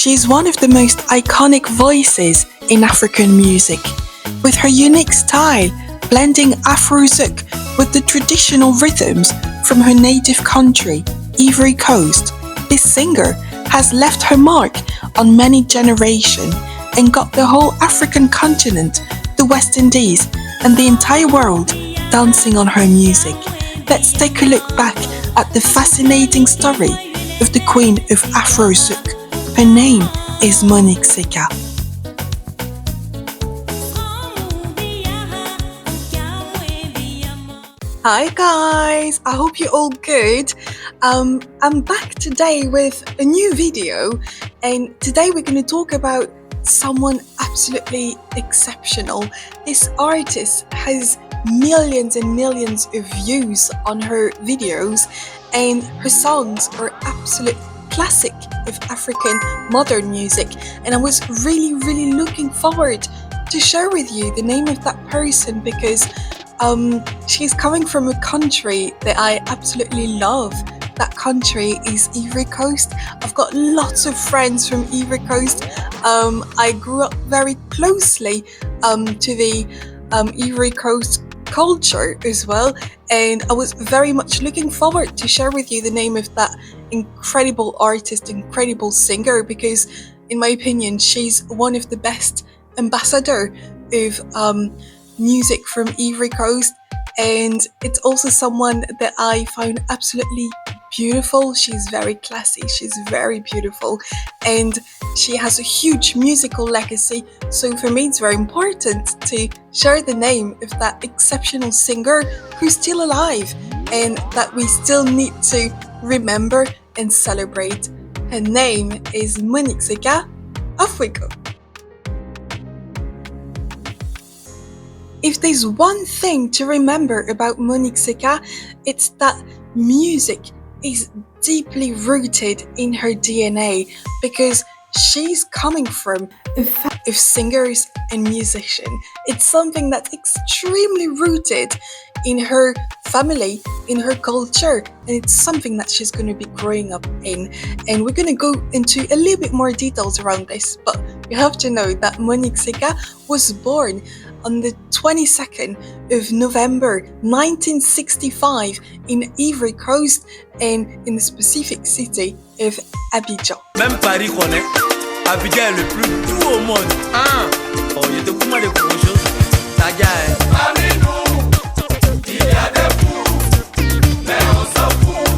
She's one of the most iconic voices in African music, with her unique style blending Afro Zouk with the traditional rhythms from her native country, Ivory Coast. This singer has left her mark on many generations and got the whole African continent, the West Indies, and the entire world dancing on her music. Let's take a look back at the fascinating story of the Queen of Afro Zouk. Her name is Monique Seka. Hi guys, I hope you're all good. I'm back today with a new video, and today we're going to talk about someone absolutely exceptional. This artist has millions and millions of views on her videos, and her songs are absolute classic of African modern music, and I was really looking forward to share with you the name of that person because she's coming from a country that I absolutely love. That country is Ivory Coast. I've got lots of friends from Ivory Coast. I grew up very closely to the Ivory Coast culture as well, and I was very much looking forward to share with you the name of that incredible artist, incredible singer, because in my opinion she's one of the best ambassador of music from Ivory Coast, and it's also someone that I found absolutely beautiful. She's very classy, she's very beautiful, and she has a huge musical legacy, so for me it's very important to share the name of that exceptional singer who's still alive and that we still need to remember and celebrate. Her name is Monique Seka. Off we go. If there's one thing to remember about Monique Seka, it's that music is deeply rooted in her DNA, because she's coming from a family of singers and musicians. It's something that's extremely rooted in her family, in her culture, and it's something that she's going to be growing up in. And we're going to go into a little bit more details around this, but you have to know that Monique Seka was born on the 22nd of November 1965 in Ivory Coast, and in the specific city of Abidjan. Même Paris connaît, Abidjan est le plus doux au monde. Ah, oh, il y a de comment de bonjour. Ça gagne. Parmi nous, il y a des fous, mais on s'en fout.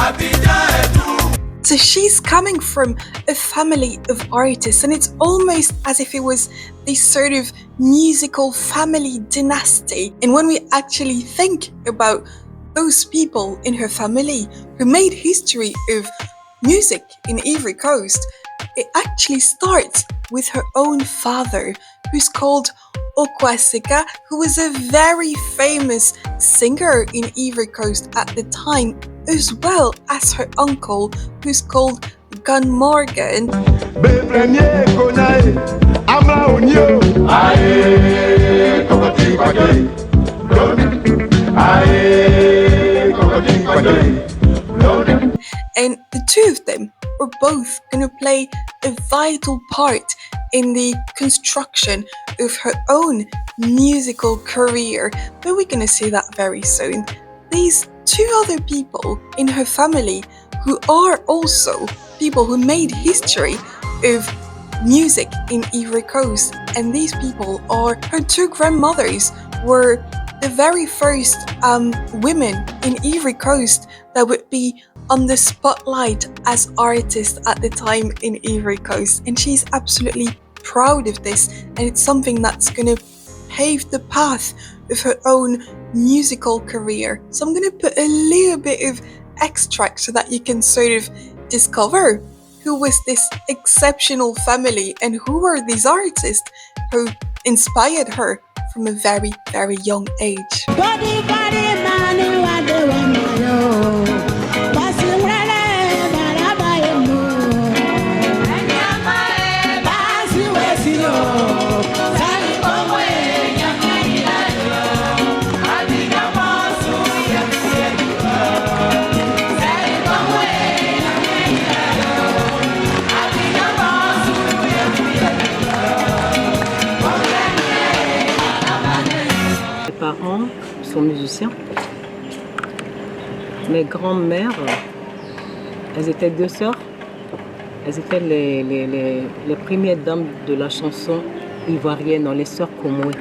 Abidjan est doux. So she's coming from a family of artists, and it's almost as if it was this sort of musical family dynasty. And when we actually think about those people in her family who made history of music in Ivory Coast, it actually starts with her own father, who's called Okoi Séka, who was a very famous singer in Ivory Coast at the time, as well as her uncle, who's called Gun Morgan. And the two of them are both going to play a vital part in the construction of her own musical career, but we're going to see that very soon. These two other people in her family who are also people who made history of music in Ivory Coast, and these people are her two grandmothers, were the very first women in Ivory Coast that would be on the spotlight as artists at the time in Ivory Coast, and she's absolutely proud of this, and it's something that's going to pave the path of her own musical career. So I'm going to put a little bit of extract so that you can sort of discover who was this exceptional family and who were these artists who inspired her from a very young age. sont musiciens. Mes grands-mères, elles étaient deux sœurs. Elles étaient les premières dames de la chanson ivoirienne dans Les Sœurs Comoé.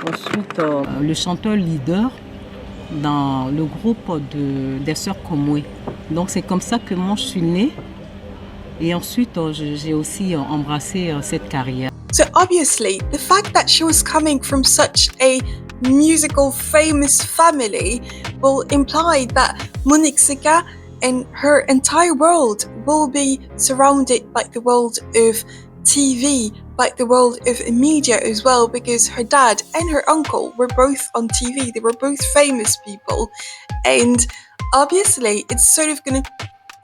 Ensuite, le chanteur leader dans le groupe des Sœurs Comoé. Donc c'est comme ça que moi je suis née. Et ensuite, j'ai aussi embrassé cette carrière. So obviously, the fact that she was coming from such a musical famous family will imply that Monique Seka and her entire world will be surrounded by the world of TV, by the world of media as well, because her dad and her uncle were both on TV. They were both famous people. And obviously, it's sort of going to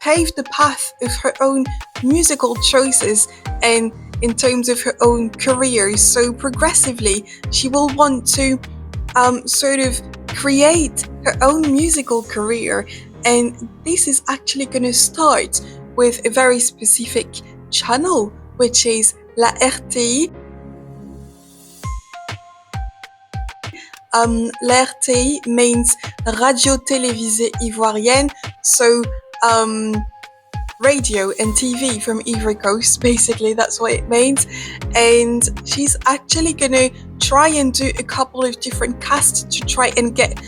pave the path of her own musical choices and in terms of her own career. So progressively, she will want to sort of create her own musical career. And this is actually going to start with a very specific channel, which is la RTI. La RTI means Radio Televisee Ivorienne. So radio and TV from Ivory Coast, basically, that's what it means. And she's actually gonna try and do a couple of different casts to try and get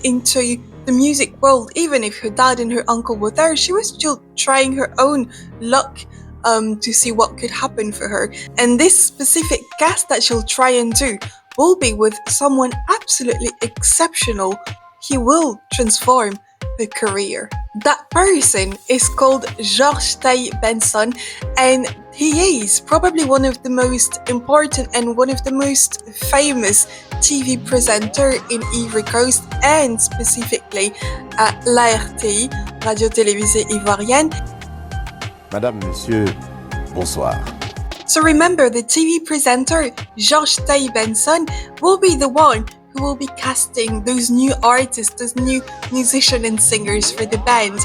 into the music world. Even if her dad and her uncle were there, she was still trying her own luck to see what could happen for her. And this specific cast that she'll try and do will be with someone absolutely exceptional. He will transform her career. That person is called Georges Taille Benson, and he is probably one of the most important and one of the most famous TV presenter in Ivory Coast, and specifically at la RTI, Radio Televisee Ivorienne. Madame, Monsieur, bonsoir. So remember, the TV presenter, Georges Taille Benson, will be the one who will be casting those new artists, those new musicians and singers for the band.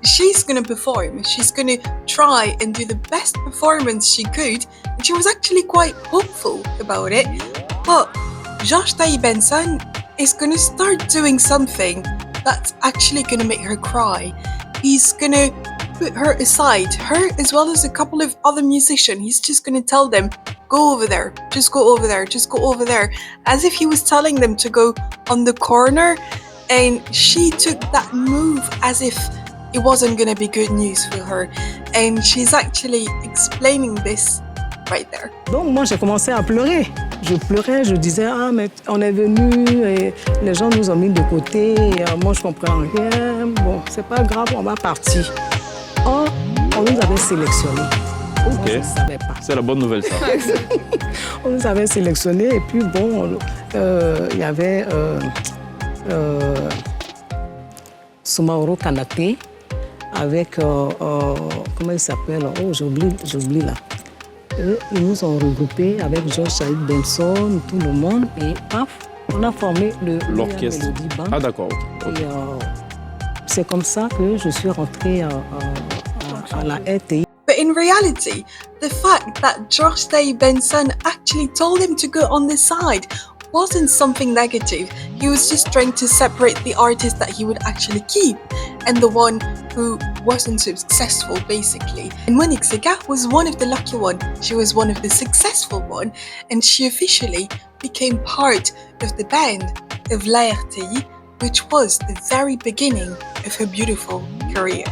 She's going to perform, she's going to try and do the best performance she could, and she was actually quite hopeful about it. But Georges Taille Benson is going to start doing something that's actually going to make her cry. He's going to put her aside, her as well as a couple of other musicians. He's just going to tell them, go over there, just go over there, just go over there, as if he was telling them to go on the corner. And she took that move as if it wasn't going to be good news for her. And she's actually explaining this right there. Donc moi j'ai commencé à pleurer. Je pleurais, je disais ah mais on est venu et les gens nous ont mis de côté. Et, moi je comprends rien. Bon c'est pas grave, on va partir. Oh, on nous avait sélectionnés. Ok. Moi, je ne savais pas. C'est la bonne nouvelle ça. On nous avait sélectionnés et puis bon il y avait Soumaoro Kanaté avec comment il s'appelle? Oh j'oublie là. Ils nous ont regroupés avec Georges Taille Benson, tout le monde, et paf, on a formé l'orchestre. Ah d'accord. Okay. Et c'est comme ça que je suis rentrée à la RTI. But in reality, the fact that Georges Taille Benson actually told him to go on the side wasn't something negative. He was just trying to separate the artist that he would actually keep and the one who wasn't so successful, basically. And Monique Seka was one of the lucky ones. She was one of the successful ones, and she officially became part of the band of La RTI, which was the very beginning of her beautiful career.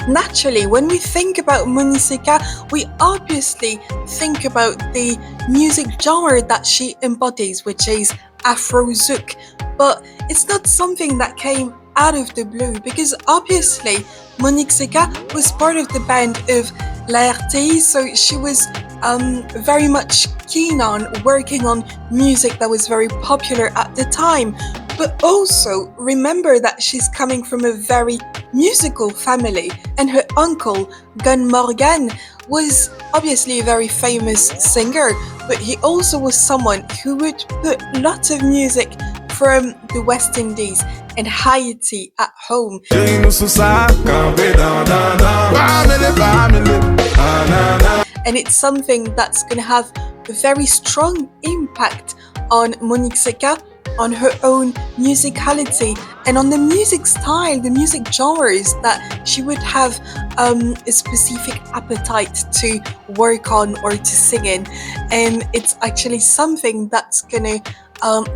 Naturally, when we think about Monique Seka, we obviously think about the music genre that she embodies, which is Afro Zouk. But it's not something that came out of the blue, because obviously Monique Seka was part of the band of l'RTI, so she was very much keen on working on music that was very popular at the time. But also remember that she's coming from a very musical family, and her uncle, Gun Morgan, was obviously a very famous singer, but he also was someone who would put lots of music from the West Indies and Haiti at home. And it's something that's going to have a very strong impact on Monique Seka, on her own musicality, and on the music style, the music genres that she would have a specific appetite to work on or to sing in. And it's actually something that's going to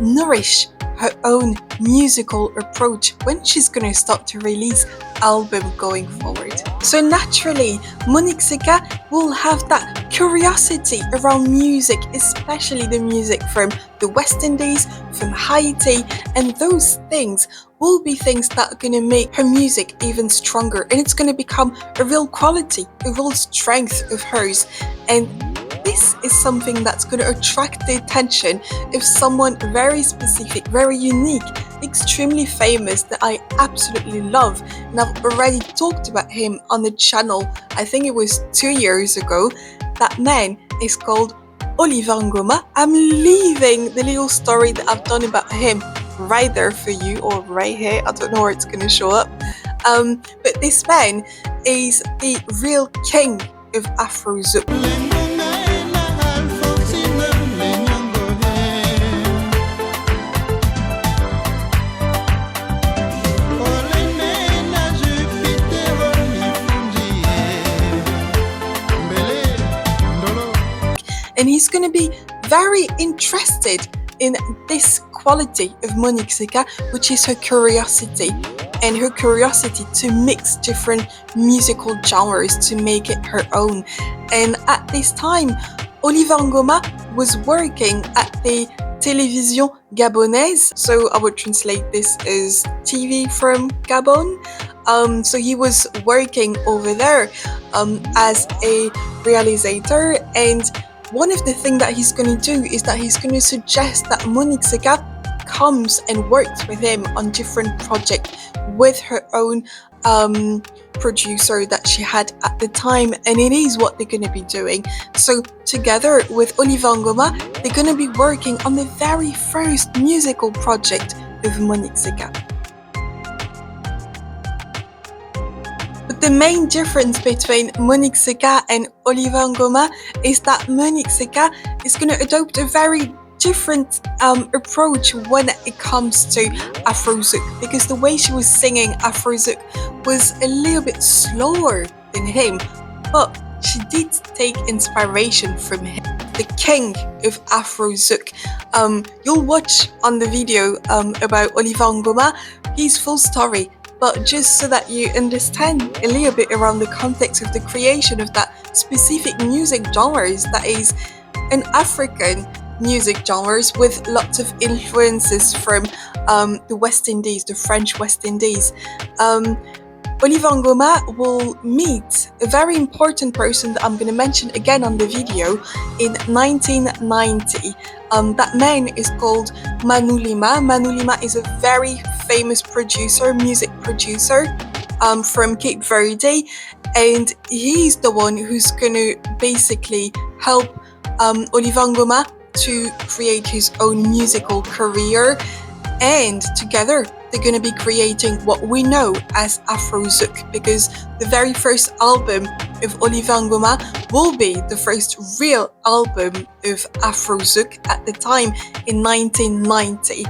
nourish her own musical approach when she's going to start to release album going forward. So naturally, Monique Seka will have that curiosity around music, especially the music from the West Indies, from Haiti, and those things will be things that are going to make her music even stronger, and it's going to become a real quality, a real strength of hers. And this is something that's going to attract the attention of someone very specific, very unique, extremely famous that I absolutely love. And I've already talked about him on the channel, I think it was 2 years ago. That man is called Ngoma. I'm leaving the little story that I've done about him right there for you, or right here. I don't know where it's going to show up. But this man is the real king of Afro Zouk. And he's going to be very interested in this quality of Monique Seka, which is her curiosity, and her curiosity to mix different musical genres to make it her own. And at this time, Ngoma was working at the Televisee Gabonaise, so I would translate this as TV from Gabon. So he was working over there as a realizator, and one of the things that he's going to do is that he's going to suggest that Monique Seka comes and works with him on different projects with her own producer that she had at the time, and it is what they're going to be doing. So together with Ngoma, they're going to be working on the very first musical project of Monique Seka. But the main difference between Monique Seka and Ngoma is that Monique Seka is going to adopt a very different approach when it comes to Afro Zouk, because the way she was singing Afro Zouk was a little bit slower than him, but she did take inspiration from him, the king of Afro Zouk. You'll watch on the video about Ngoma his full story, but just so that you understand a little bit around the context of the creation of that specific music genres that is an African music genres with lots of influences from the West Indies, the French West Indies. Ngoma will meet a very important person that I'm going to mention again on the video in 1990. That man is called Manu Lima. Manu Lima is a very famous producer, music producer from Cape Verde, and he's the one who's going to basically help Ngoma to create his own musical career, and together they're going to be creating what we know as Afro Zouk, because the very first album of Ngoma will be the first real album of Afro Zouk at the time in 1990.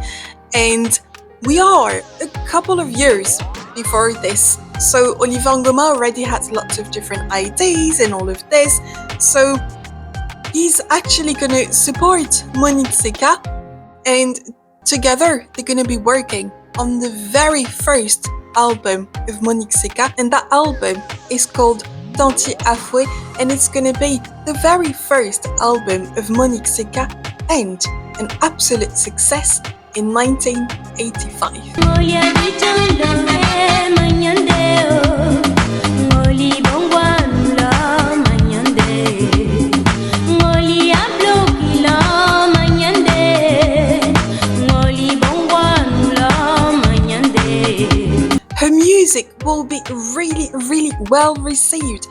And we are a couple of years before this, so Ngoma already has lots of different ideas and all of this, so he's actually going to support Monique Seka, and together they're going to be working on the very first album of Monique Seka, and that album is called Tantie Affoue, and it's going to be the very first album of Monique Seka and an absolute success in 1985. music will be really, really well received,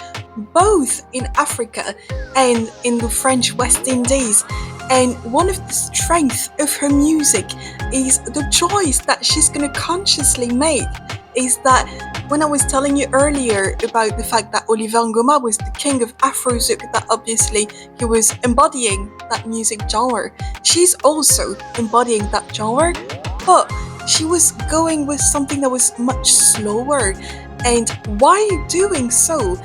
both in Africa and in the French West Indies. And one of the strengths of her music is the choice that she's going to consciously make. Is that when I was telling you earlier about the fact that Oliver Ngoma was the king of Afro Zouk, that obviously he was embodying that music genre. She's also embodying that genre, but she was going with something that was much slower. And while doing so,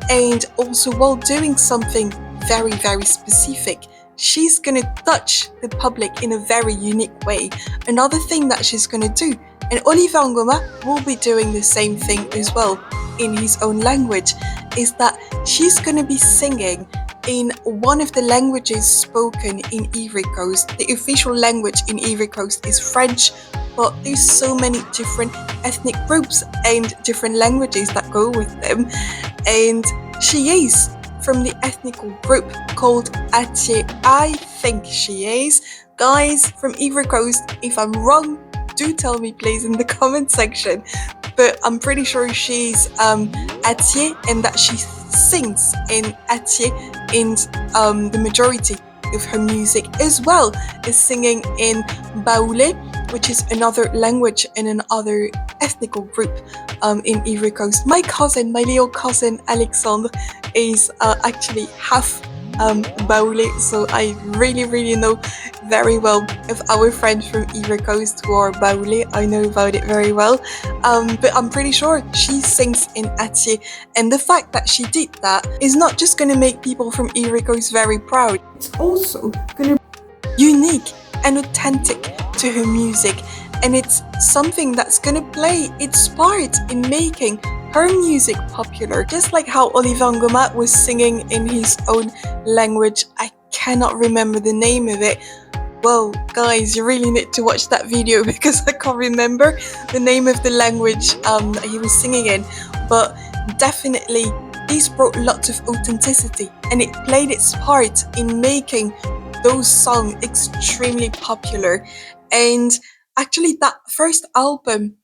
and also while doing something very, very specific, she's gonna touch the public in a very unique way. Another thing that she's gonna do, and Oliver Ngoma will be doing the same thing as well in his own language, is that she's gonna be singing in one of the languages spoken in Ivory Coast. The official language in Ivory Coast is French, but there's so many different ethnic groups and different languages that go with them. And she is from the ethnical group called Antilles. I think she is. Guys from Ivory Coast, if I'm wrong, do tell me please in the comment section. But I'm pretty sure she's Antilles, and that she sings in Antilles, and the majority of her music as well is singing in Baoulé, which is another language and another ethnical group in Ivory Coast. My little cousin Alexandre is actually half Baoulé, so I really know very well of our friends from Ivory Coast who are Baoulé. I know about it very well, but I'm pretty sure she sings in Antilles, and the fact that she did that is not just going to make people from Ivory Coast very proud, it's also going to be unique and authentic to her music, and it's something that's going to play its part in making her music popular. Just like how Oliver Ngoma was singing in his own language, I cannot remember the name of it. Well, guys, you really need to watch that video because I can't remember the name of the language that he was singing in, but definitely this brought lots of authenticity, and it played its part in making those songs extremely popular. And actually that first album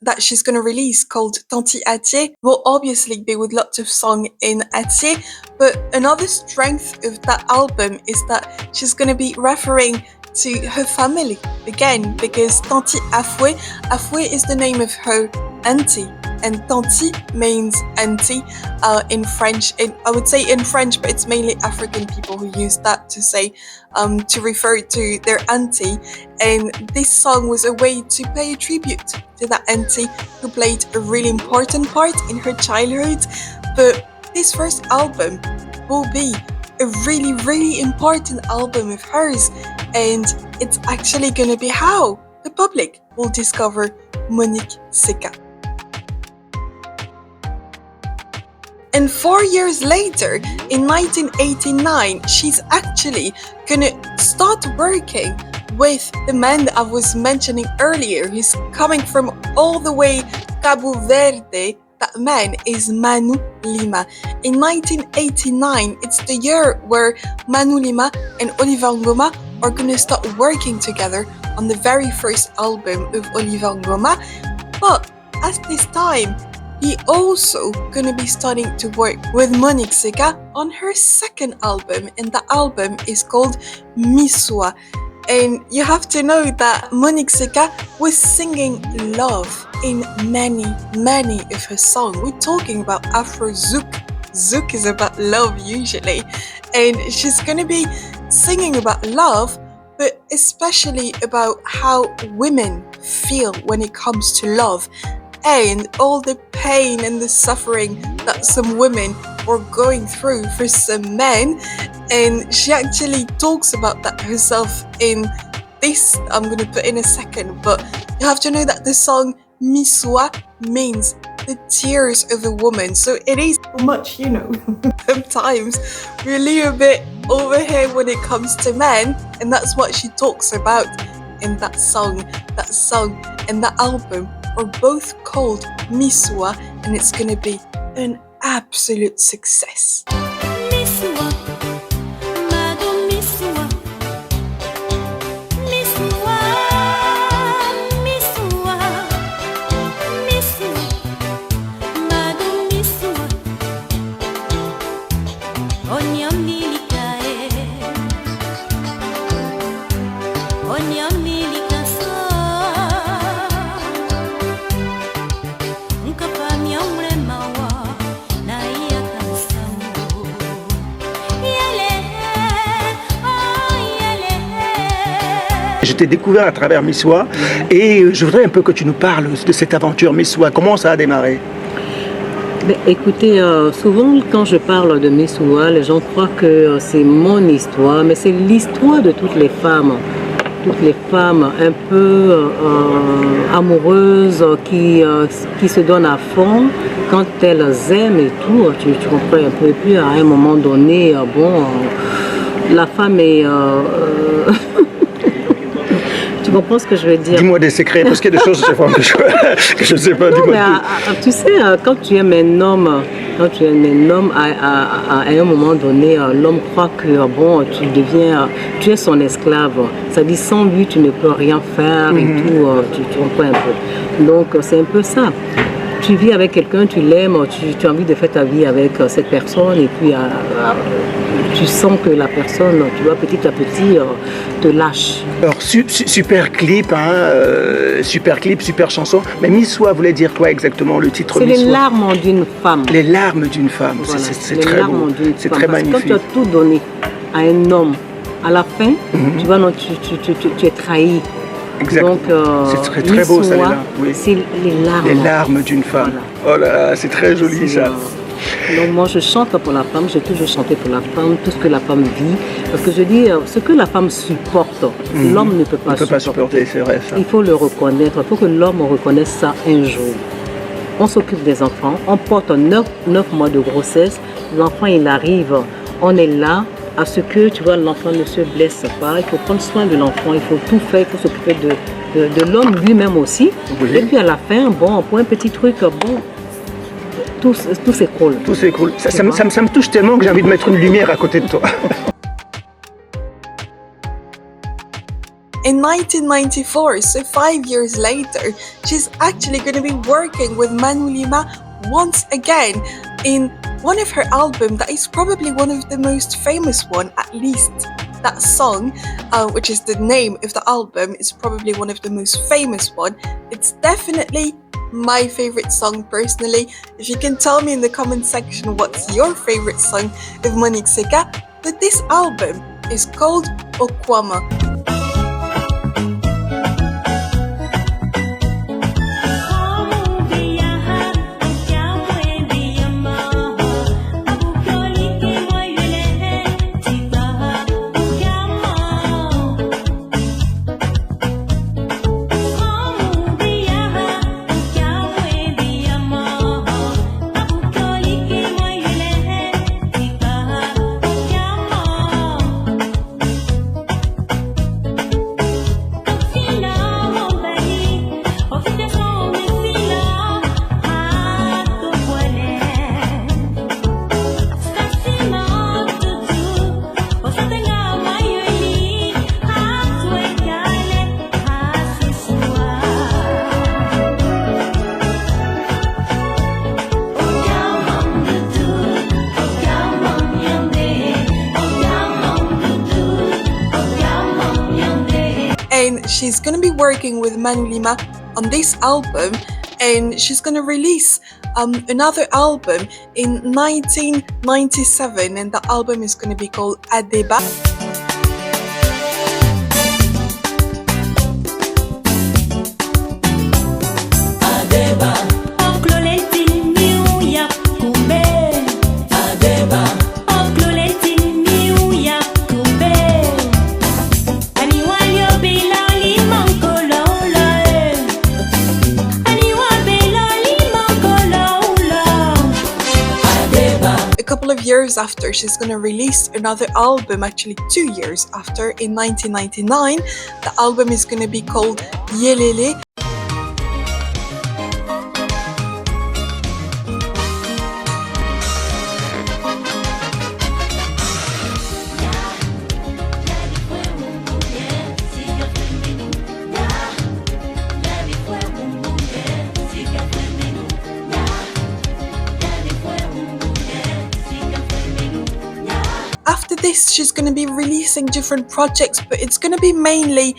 that she's going to release, called Tantie Affoue, will obviously be with lots of songs in Antilles, but another strength of that album is that she's going to be referring to her family again, because Tantie Affoue, Affoue is the name of her auntie, and Tantie means auntie in French, and I would say in French, but it's mainly African people who use that to say, to refer to their auntie. And this song was a way to pay a tribute to that auntie who played a really important part in her childhood. But this first album will be a really important album of hers, and it's actually gonna be how the public will discover Monique Seka. And 4 years later, in 1989, she's actually gonna start working with the man that I was mentioning earlier. He's coming from all the way Cabo Verde. That man is Manu Lima. In 1989, it's the year where Manu Lima and Oliver Ngoma are gonna start working together on the very first album of Oliver Ngoma. But at this time, he also gonna be starting to work with Monique Seka on her second album, and the album is called Missouwa. And you have to know that Monique Seka was singing love in many of her songs. We're talking about Afro Zouk. Zouk is about love usually, and she's gonna be singing about love, but especially about how women feel when it comes to love, and all the pain and the suffering that some women were going through for some men. And she actually talks about that herself in this I'm going to put in a second, but you have to know that the song Missouwa means the tears of a woman, so it is much, sometimes we're a little bit over here when it comes to men, and that's what she talks about in that song. That song and that album are both called Missouwa, and it's gonna be an absolute success. Missouwa, Madame Missouwa, Missouwa, Missouwa, Missouwa, t'ai découvert à travers Missouwa. Et je voudrais un peu que tu nous parles de cette aventure Missouwa. Comment ça a démarré? Ben, écoutez, souvent quand je parle de Missouwa, les gens croient que c'est mon histoire, mais c'est l'histoire de toutes les femmes. Toutes les femmes un peu amoureuses qui se donnent à fond quand elles aiment et tout. Tu comprends un peu. Et puis à un moment donné, la femme est... Tu comprends ce que je veux dire? Dis-moi des secrets, parce qu'il y a des choses que je ne sais pas. Non, mais tu sais, quand tu aimes un homme, à un moment donné, l'homme croit que tu es son esclave. Ça dit sans lui, tu ne peux rien faire et tout. Tu comprends un peu. Donc c'est un peu ça. Tu vis avec quelqu'un, tu l'aimes, tu as envie de faire ta vie avec cette personne et puis tu sens que la personne, tu vois, petit à petit, te lâche. Alors, super clip, super chanson. Mais Missouwa voulait dire quoi exactement, le titre C'est Missouwa? les larmes d'une femme. Les larmes d'une femme, Voilà, c'est très beau, c'est très magnifique. Quand tu as tout donné à un homme, à la fin, tu vois, non, tu es trahi. Exact. Donc, c'est très beau ça, oui. C'est les larmes. Les larmes d'une femme. Voilà. Oh là là, c'est très joli ça. Donc moi je chante pour la femme, j'ai toujours chanté pour la femme, tout ce que la femme vit. Parce que je dis, ce que la femme supporte, l'homme ne peut pas supporter. C'est vrai ça. Il faut le reconnaître, il faut que l'homme reconnaisse ça un jour. On s'occupe des enfants, on porte 9 mois de grossesse, l'enfant il arrive, on est là. À ce que, tu vois, l'enfant ne se blesse pas, il faut prendre soin de l'enfant, il faut tout faire, il faut s'occuper de l'homme lui-même aussi. Oui. Et puis à la fin, pour un petit truc, tout s'écroule. Tout s'écroule. Ça me touche tellement que j'ai envie de mettre une lumière à côté de toi. In 1994, so 5 years later, she's actually going to be working with Manu Lima once again in one of her albums that is probably one of the most famous one, at least that song, which is the name of the album, is probably one of the most famous one. It's definitely my favorite song personally. If you can tell me in the comment section what's your favorite song of Monique Seka, but this album is called Okwama. And she's going to be working with Manu Lima on this album, and she's going to release another album in 1997, and the album is going to be called Adeba. Years after, she's going to release another album, actually 2 years after, in 1999. The album is going to be called Yelele. After this, she's going to be releasing different projects, but it's going to be mainly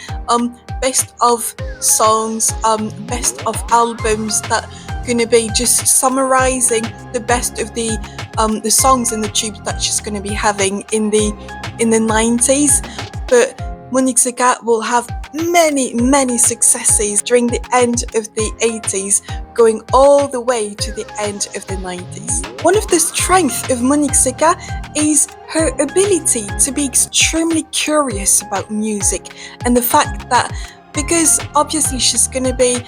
best of songs, best of albums that going to be just summarizing the best of the songs and the tubes that she's going to be having in the 90s. But Monique Seka will have many successes during the end of the 80s, going all the way to the end of the 90s. One of the strengths of Monique Seka is her ability to be extremely curious about music, and the fact that because obviously she's going to be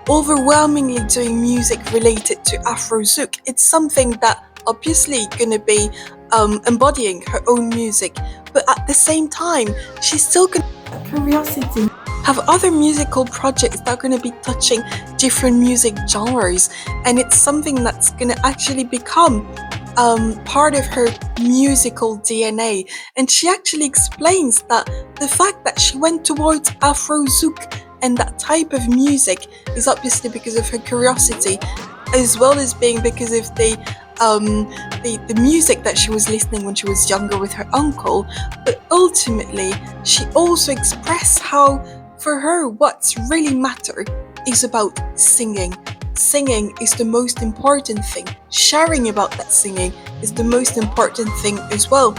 overwhelmingly doing music related to Afro Zouk, it's something that obviously going to be embodying her own music, but at the same time she's still going to have curiosity, have other musical projects that are going to be touching different music genres, and it's something that's going to actually become part of her musical DNA. And she actually explains that the fact that she went towards Afro Zouk and that type of music is obviously because of her curiosity, as well as being because of the music that she was listening when she was younger with her uncle. But ultimately, she also expressed how, for her, what's really matter is about singing. Singing is the most important thing. Sharing about that singing is the most important thing as well.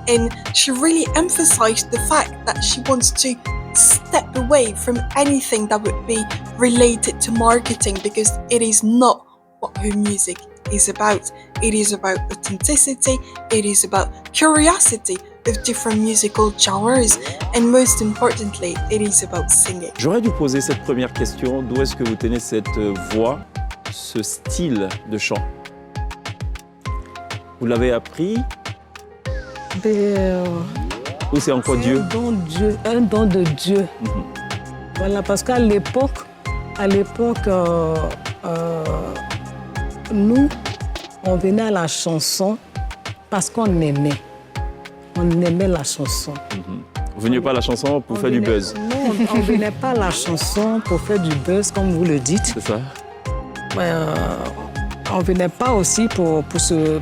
And she really emphasized the fact that she wants to step away from anything that would be related to marketing, because it is not what her music is about. It is about authenticity, it is about curiosity of different musical genres, and most importantly, it is about singing. J'aurais dû poser cette première question. D'où est-ce que vous tenez cette voix, ce style de chant? Vous l'avez appris? Ou c'est encore Dieu? Un don de Dieu. Voilà, parce qu'à l'époque, nous, on venait à la chanson parce qu'on aimait. On aimait la chanson. Vous veniez pas à la chanson pour faire du buzz? Non, on ne venait pas à la chanson pour faire du buzz, comme vous le dites. C'est ça. On ne venait pas aussi pour se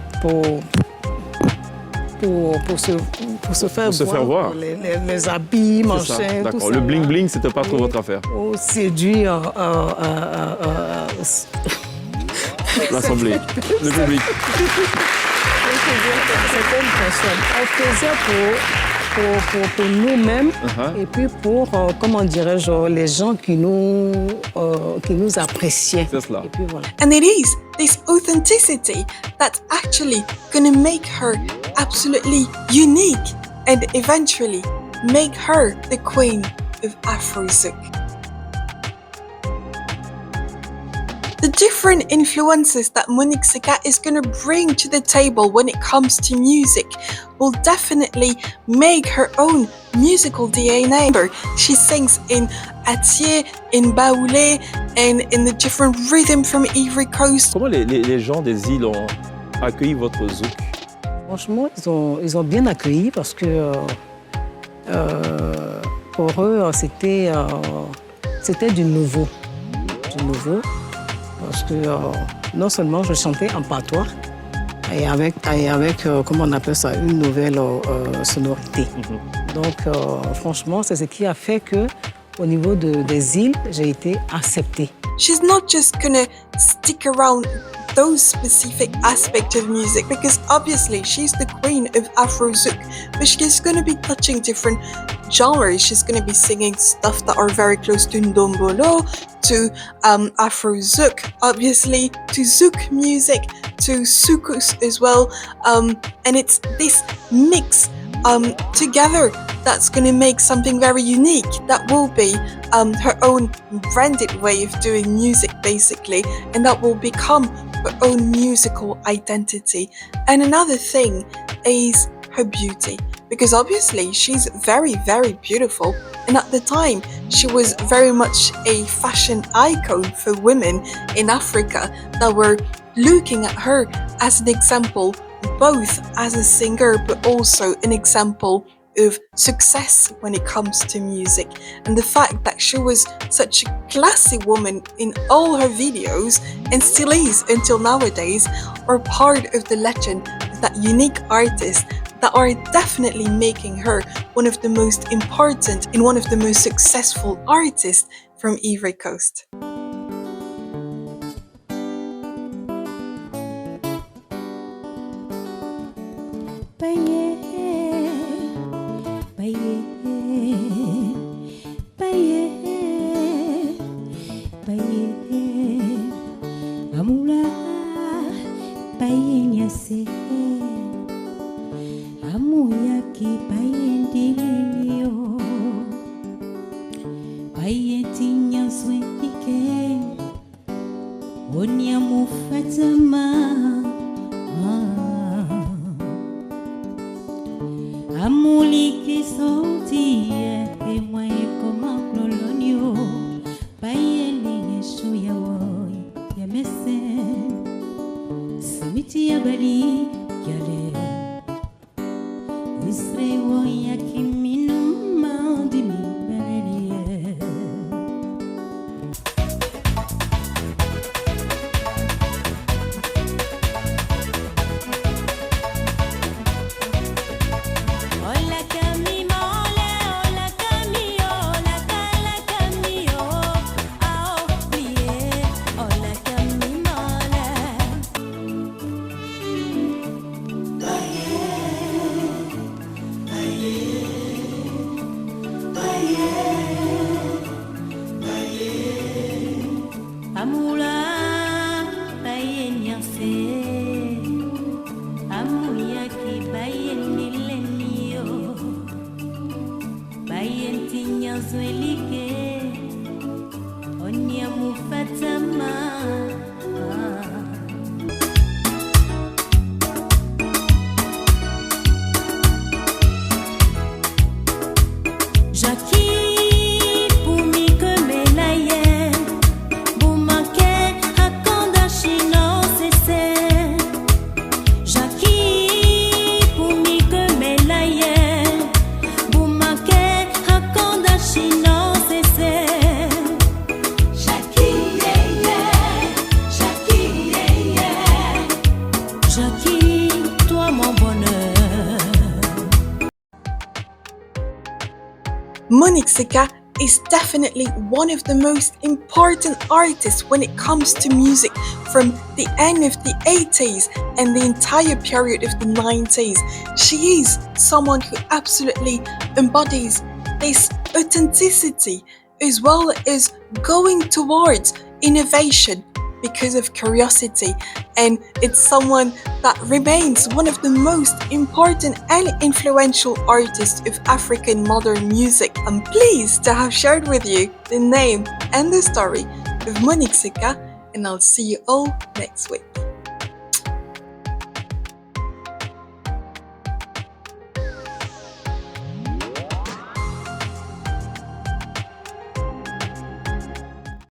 faire voir. Les habits, manchettes, tout ça. D'accord. Le bling-bling, c'était pas trop votre affaire. Ou séduire l'Assemblée, le public. On faisait pour nous-mêmes et puis pour, comment dirais-je, les gens qui nous appréciaient. C'est cela. Et puis voilà. And it is this authenticity that's actually going to make her absolutely unique and eventually make her the queen of Afro Zouk. The different influences that Monique Seka is going to bring to the table when it comes to music will definitely make her own musical DNA. She sings in Antilles, in Baoulé, and in the different rhythm from Ivory Coast. Comment les gens des îles ont accueilli votre zouk? Franchement, ils ont bien accueilli parce que pour eux, c'était du nouveau. Parce que non seulement je chantais en patois, et avec comment on appelle ça, une nouvelle sonorité. Donc franchement, c'est ce qui a fait que au niveau des îles, j'ai été acceptée. She's not just gonna stick around those specific aspects of music, because obviously she's the queen of Afro Zouk, but she's going to be touching different genres. She's going to be singing stuff that are very close to Ndombolo, to Afro Zouk, obviously, to Zouk music, to Soukous as well, and it's this mix together that's going to make something very unique that will be her own branded way of doing music, basically, and that will become her own musical identity. And another thing is her beauty, because obviously she's very, very beautiful, and at the time she was very much a fashion icon for women in Africa that were looking at her as an example, both as a singer but also an example of success when it comes to music. And the fact that she was such a classy woman in all her videos, and still is until nowadays, are part of the legend of that unique artist that are definitely making her one of the most important and one of the most successful artists from Ivory Coast. Baye, payenyase amuyaki payendilio payetinyasweke onyamufatama amuliki sauti yake mwaye koma kolonio payeli yesho yawoy yamese simiti yabali yale isrewo yakiminu mandimi balelie Monique Seka is definitely one of the most important artists when it comes to music from the end of the 80s and the entire period of the 90s. She is someone who absolutely embodies this authenticity as well as going towards innovation because of curiosity, and it's someone that remains one of the most important and influential artists of African modern music. I'm pleased to have shared with you the name and the story of Monique Seka, and I'll see you all next week.